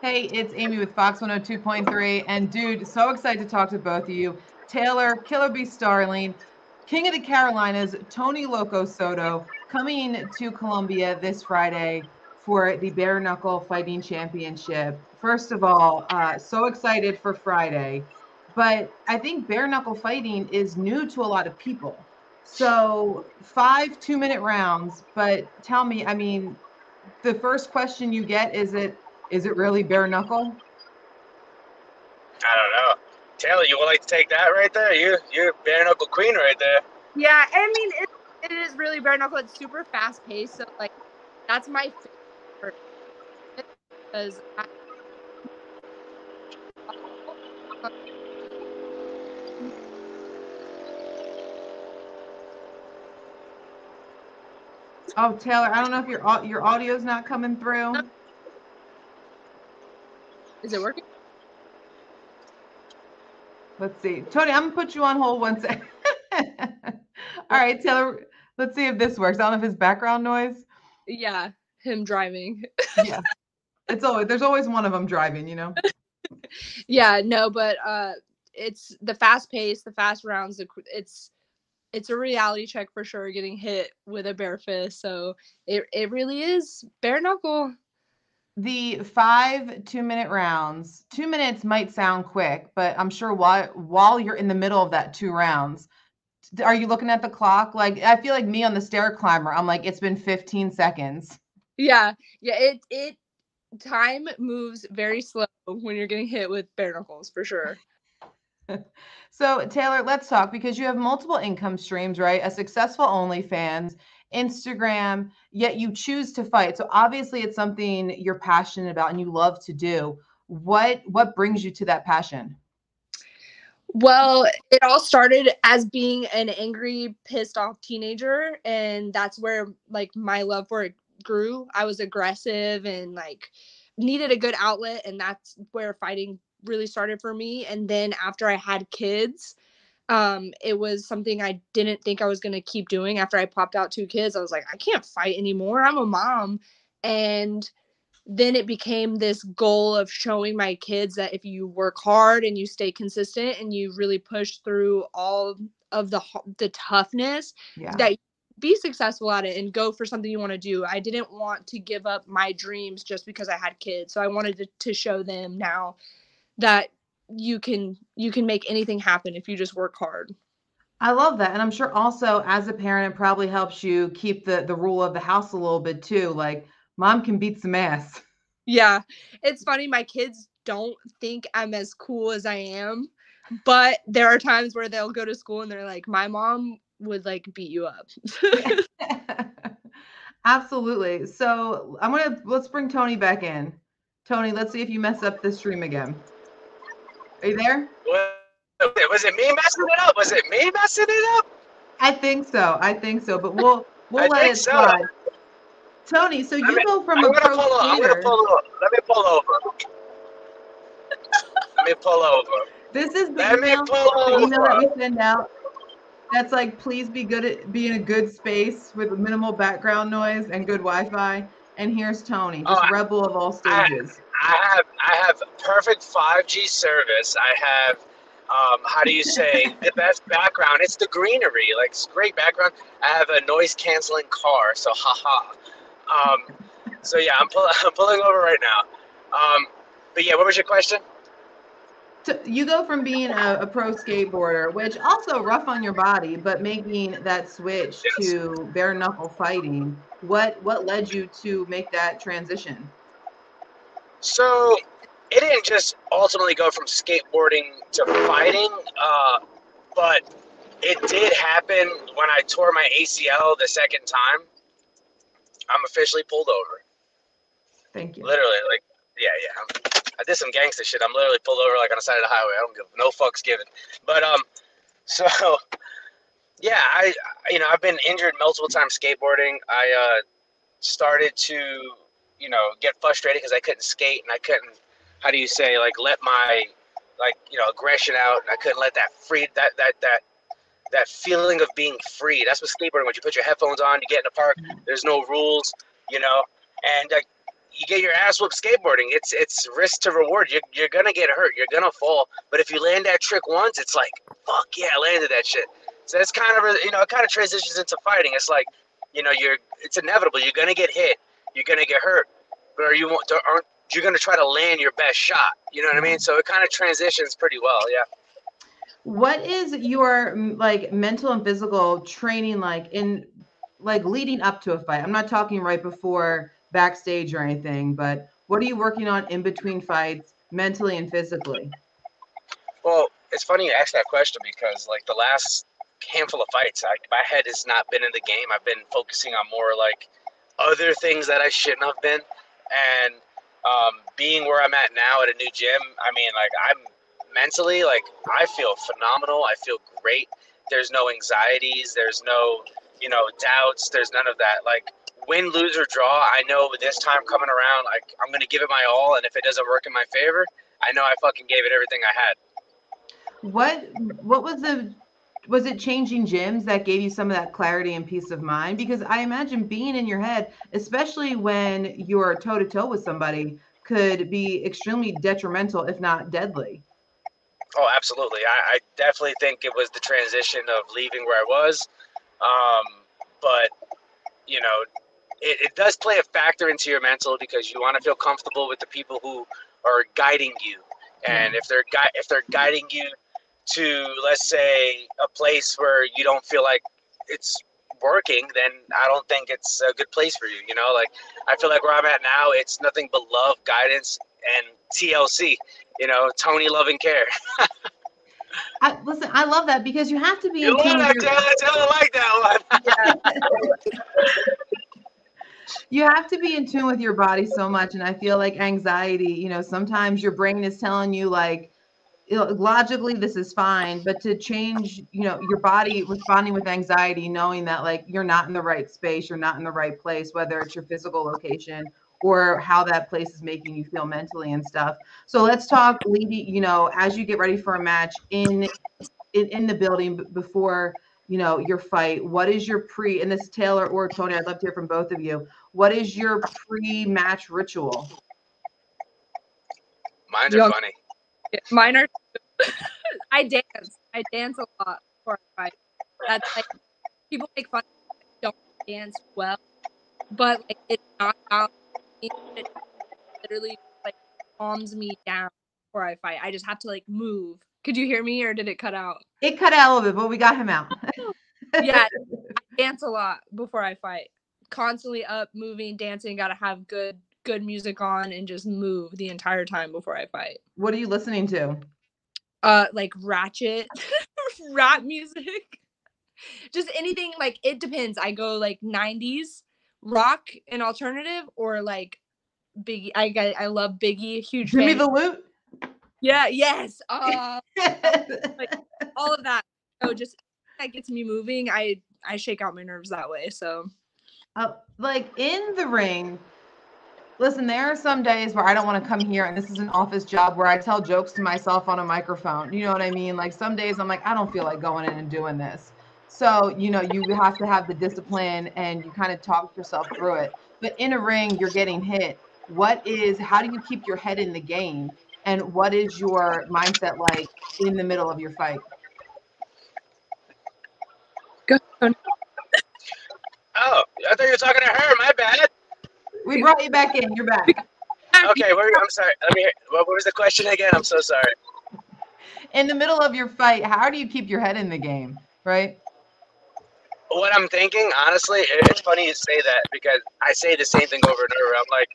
Hey, it's Amy with Fox 102.3. And dude, so excited to talk to both of you. Taylor, Killa Bee Starling, King of the Carolinas, Tony Loco Soto, coming to Columbia this Friday for the Bare Knuckle Fighting Championship. First of all, so excited for Friday. But I think bare knuckle fighting is new to a lot of people. So 5 2-minute rounds. But tell me, I mean, the first question you get is it really bare knuckle? I don't know. Taylor, you would like to take that right there? You're bare knuckle queen right there. Yeah, I mean it is really bare knuckle. It's super fast paced, so like that's my favorite because Oh, Taylor, I don't know if your audio's not coming through. is it working? Let's see. Tony, I'm gonna put you on hold one second. All right, Taylor, let's see if this works. I don't know if it's background noise. Yeah, him driving. Yeah. There's always one of them driving, you know? Yeah, no, but it's the fast pace, the fast rounds. It's a reality check for sure. Getting hit with a bare fist, so it really is bare knuckle. The 5 2-minute rounds, 2 minutes might sound quick, but I'm sure while you're in the middle of that 2 rounds, are you looking at the clock? Like I feel like me on the stair climber, I'm like, it's been 15 seconds. Yeah, it time moves very slow when you're getting hit with bare knuckles for sure. So, Taylor, let's talk because you have multiple income streams, right? A successful OnlyFans, Instagram, yet you choose to fight. So obviously it's something you're passionate about and you love to do. What brings you to that passion? Well, it all started as being an angry, pissed off teenager, and that's where like my love for it grew. I was aggressive and like needed a good outlet, and that's where fighting really started for me. And then after I had kids, it was something I didn't think I was going to keep doing. After I popped out 2 kids, I was like, I can't fight anymore. I'm a mom. And then it became this goal of showing my kids that if you work hard and you stay consistent and you really push through all of the toughness, Yeah. that you be successful at it and go for something you want to do. I didn't want to give up my dreams just because I had kids. So I wanted to show them now that you can make anything happen if you just work hard. I love that. And I'm sure also as a parent, it probably helps you keep the rule of the house a little bit too. Like mom can beat some ass. Yeah. It's funny, my kids don't think I'm as cool as I am, but there are times where they'll go to school and they're like, "My mom would like beat you up." Absolutely. So let's bring Tony back in. Tony, let's see if you mess up this stream again. Are you there? Was it me messing it up? Was it me messing it up? I think so. I think so. But we'll I let think it so. slide. Tony, so you go from I'm a gonna pro pull over. I'm skater. gonna pull over. Let me pull over. Let me pull over. This is the Let me email, pull the email that over. we send out. That's like, please be in a good space with minimal background noise and good Wi-Fi. And here's Tony, Oh, just rebel of all stages. I have perfect 5G service. I have how do you say, the best background? It's the greenery. Like, it's great background. I have a noise canceling car, so haha. So yeah, I'm pulling over right now. But yeah, what was your question? You go from being a pro skateboarder, which also rough on your body, but making that switch Yes. to bare knuckle fighting. What led you to make that transition? So it didn't just ultimately go from skateboarding to fighting, but it did happen when I tore my ACL the second time. I'm officially pulled over. Thank you. Literally, like, yeah. I did some gangster shit. I'm literally pulled over like on the side of the highway. I don't give no fucks given. But so yeah, I've been injured multiple times skateboarding. I started to get frustrated because I couldn't skate and I couldn't, how do you say, like, let my aggression out. I couldn't let that feeling of being free. That's what skateboarding. When you put your headphones on, you get in the park. There's no rules, and you get your ass whooped skateboarding. It's risk to reward. You're gonna get hurt. You're gonna fall. But if you land that trick once, it's like, fuck yeah, I landed that shit. So it's kind of, you know, it kind of transitions into fighting. It's like, you know, it's inevitable. You're gonna get hit. You're gonna get hurt. But aren't you're gonna try to land your best shot? You know what I mean? So it kind of transitions pretty well. Yeah. What is your like mental and physical training like in like leading up to a fight? I'm not talking right before backstage or anything, but what are you working on in between fights, mentally and physically? Well, it's funny you ask that question because like the last handful of fights, my head has not been in the game. I've been focusing on more like other things that I shouldn't have been, and being where I'm at now at a new gym. I mean, like I'm mentally like I feel phenomenal. I feel great. There's no anxieties. There's no doubts. There's none of that. Like win, lose or draw, I know this time coming around, like I'm gonna give it my all, and if it doesn't work in my favor, I know I fucking gave it everything I had. What was it changing gyms that gave you some of that clarity and peace of mind? Because I imagine being in your head, especially when you're toe to toe with somebody, could be extremely detrimental, if not deadly. Oh, absolutely. I definitely think it was the transition of leaving where I was. But, you know, it does play a factor into your mental because you want to feel comfortable with the people who are guiding you. And if they're guiding you to, let's say, a place where you don't feel like it's working, then I don't think it's a good place for you. You know, like I feel like where I'm at now, it's nothing but love, guidance, and TLC. You know, Tony, love, and care. Listen, I love that because you have to be You in tune love with that, your. I like that one. You have to be in tune with your body so much, and I feel like anxiety. Sometimes your brain is telling you like, logically this is fine, but to change, your body responding with anxiety, knowing that like you're not in the right space, you're not in the right place, whether it's your physical location or how that place is making you feel mentally and stuff. So let's talk leading, as you get ready for a match in the building before your fight. What is your and this Taylor or Tony, I'd love to hear from both of you. What is your pre-match ritual? Mine are funny. Mine are I dance a lot before I fight. That's like people make fun of me, I don't dance well, but like it's not about me. It literally like calms me down before I fight. I just have to like move. Could you hear me or did it cut out? It cut out a little bit, but we got him out. Yeah, I dance a lot before I fight. Constantly up, moving, dancing. Got to have good music on and just move the entire time before I fight. What are you listening to? Like ratchet rap music. Just anything, like it depends. I go like 90s rock and alternative, or like Biggie. I love Biggie, huge Give me fan. the loot. Yeah, yes. Like all of that. So just that gets me moving. I shake out my nerves that way. So like in the ring, listen, there are some days where I don't want to come here and this is an office job where I tell jokes to myself on a microphone. You know what I mean? Like some days I'm like, I don't feel like going in and doing this. So, you have to have the discipline and you kind of talk yourself through it. But in a ring, you're getting hit. How do you keep your head in the game? And what is your mindset like in the middle of your fight? go. Oh, I thought you were talking to her. My bad. We brought you back in. You're back. Okay, I'm sorry. Let me hear. What was the question again? I'm so sorry. In the middle of your fight, how do you keep your head in the game, right? What I'm thinking, honestly, it's funny you say that because I say the same thing over and over. I'm like,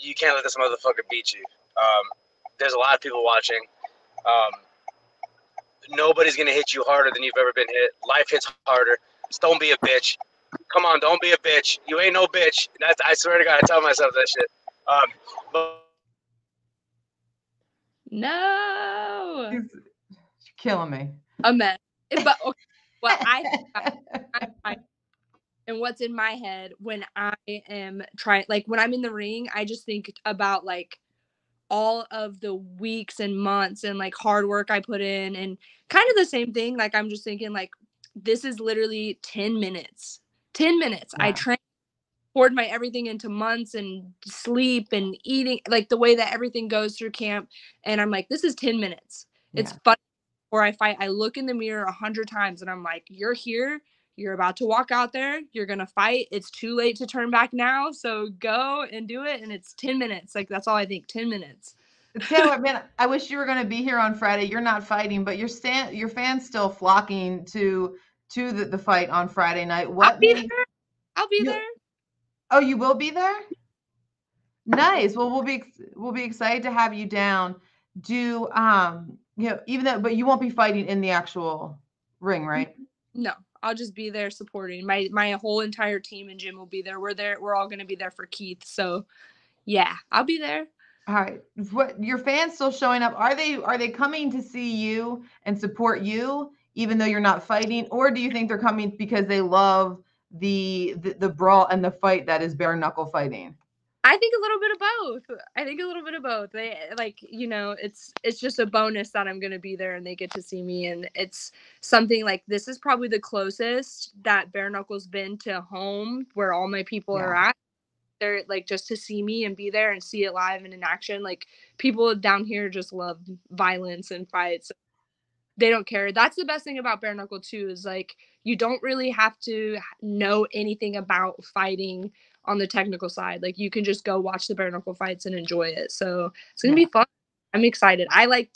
you can't let this motherfucker beat you. There's a lot of people watching. Nobody's gonna hit you harder than you've ever been hit. Life hits harder. Just don't be a bitch. Come on, don't be a bitch. You ain't no bitch. I swear to God, I tell myself that shit. No. You're killing me. A mess. But okay, what I and what's in my head when I am trying, like when I'm in the ring, I just think about like all of the weeks and months and like hard work I put in, and kind of the same thing. Like I'm just thinking like this is literally 10 minutes. 10 minutes. Yeah. I train poured my everything into months and sleep and eating, like the way that everything goes through camp. And I'm like, this is 10 minutes. It's fun. Before I fight, I look in the mirror 100 times and I'm like, you're here. You're about to walk out there. You're going to fight. It's too late to turn back now. So go and do it. And it's 10 minutes. Like, that's all I think, 10 minutes. Taylor, man, I wish you were going to be here on Friday. You're not fighting, but your fans still flocking to the fight on Friday night. I'll be there. Oh, you will be there? Nice. Well, we'll be excited to have you down. Do even though, but you won't be fighting in the actual ring, right? No, I'll just be there supporting. My whole entire team and gym will be there. We're all going to be there for Keith. So, yeah, I'll be there. All right. What, your fans still showing up? Are they coming to see you and support you even though you're not fighting, or do you think they're coming because they love the brawl and the fight that is bare knuckle fighting? I think a little bit of both. They it's just a bonus that I'm going to be there and they get to see me, and it's something like this is probably the closest that bare knuckle's been to home where all my people are at. They're like, just to see me and be there and see it live and in action. Like, people down here just love violence and fights. They don't care. That's the best thing about bare knuckle too, is like, you don't really have to know anything about fighting on the technical side. Like, you can just go watch the bare knuckle fights and enjoy it. So it's gonna be fun. I'm excited. I like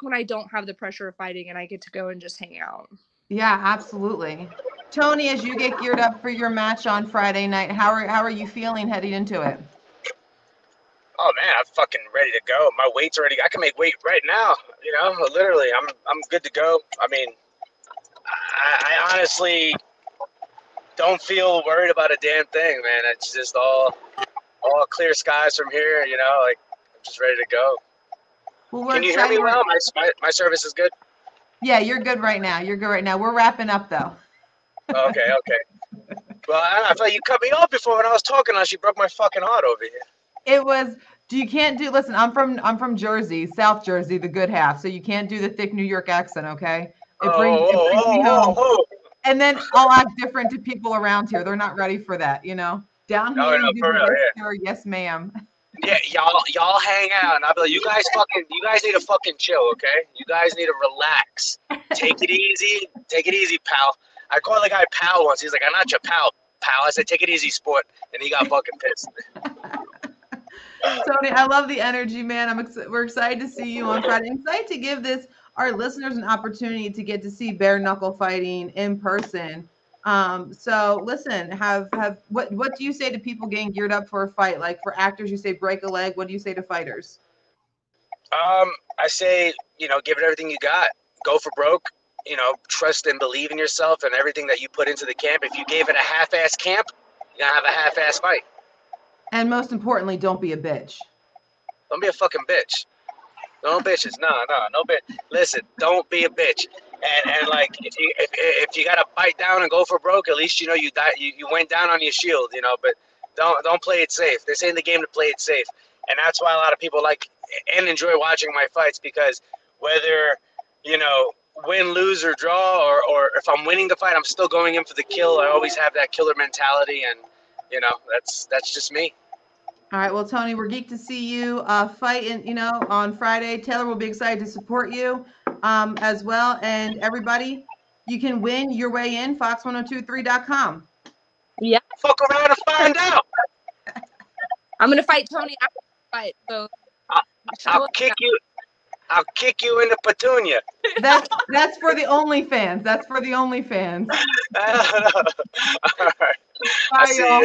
when I don't have the pressure of fighting and I get to go and just hang out. Yeah, absolutely. Tony, as you get geared up for your match on Friday night, how are you feeling heading into it? Oh man, I'm fucking ready to go. My weight's already. I can make weight right now. You know, literally, I'm good to go. I mean, I honestly don't feel worried about a damn thing, man. It's just all clear skies from here. You know, like, I'm just ready to go. Well, can you hear me well? My service is good. Yeah, you're good right now. We're wrapping up though. Okay. Well, I thought you cut me off before when I was talking. She broke my fucking heart over here. It was. Listen, I'm from Jersey, South Jersey, the good half. So you can't do the thick New York accent, okay? It brings me home. And then I'll act different to people around here. They're not ready for that, you know. Down here, you do the yes, sir, yes, ma'am. Yeah, y'all hang out, and I'll be like, you guys need to fucking chill, okay? You guys need to relax. Take it easy, pal. I called the guy pal once. He's like, I'm not your pal. I said, take it easy, sport, and he got fucking pissed. Tony, I love the energy, man. We're excited to see you on Friday. I'm excited to give our listeners an opportunity to get to see bare knuckle fighting in person. So listen, what do you say to people getting geared up for a fight? Like, for actors, you say break a leg. What do you say to fighters? I say, give it everything you got. Go for broke. Trust and believe in yourself and everything that you put into the camp. If you gave it a half-ass camp, you're gonna have a half-ass fight. And most importantly, don't be a bitch. Don't be a fucking bitch. No bitches. No bitch. Listen, don't be a bitch. And like, if you gotta bite down and go for broke, at least you went down on your shield. But don't play it safe. This ain't the game to play it safe. And that's why a lot of people like and enjoy watching my fights, because whether win, lose, or draw, or if I'm winning the fight, I'm still going in for the kill. I always have that killer mentality, and that's just me. All right, well, Tony, we're geeked to see you fight on Friday. Taylor will be excited to support you as well. And everybody, you can win your way in, fox1023.com. Yeah. Fuck around and find out. I'm gonna fight Tony after the fight, so I'll kick you. I'll kick you into Petunia. That's for the OnlyFans. That's for the OnlyFans. All right. Bye, y'all.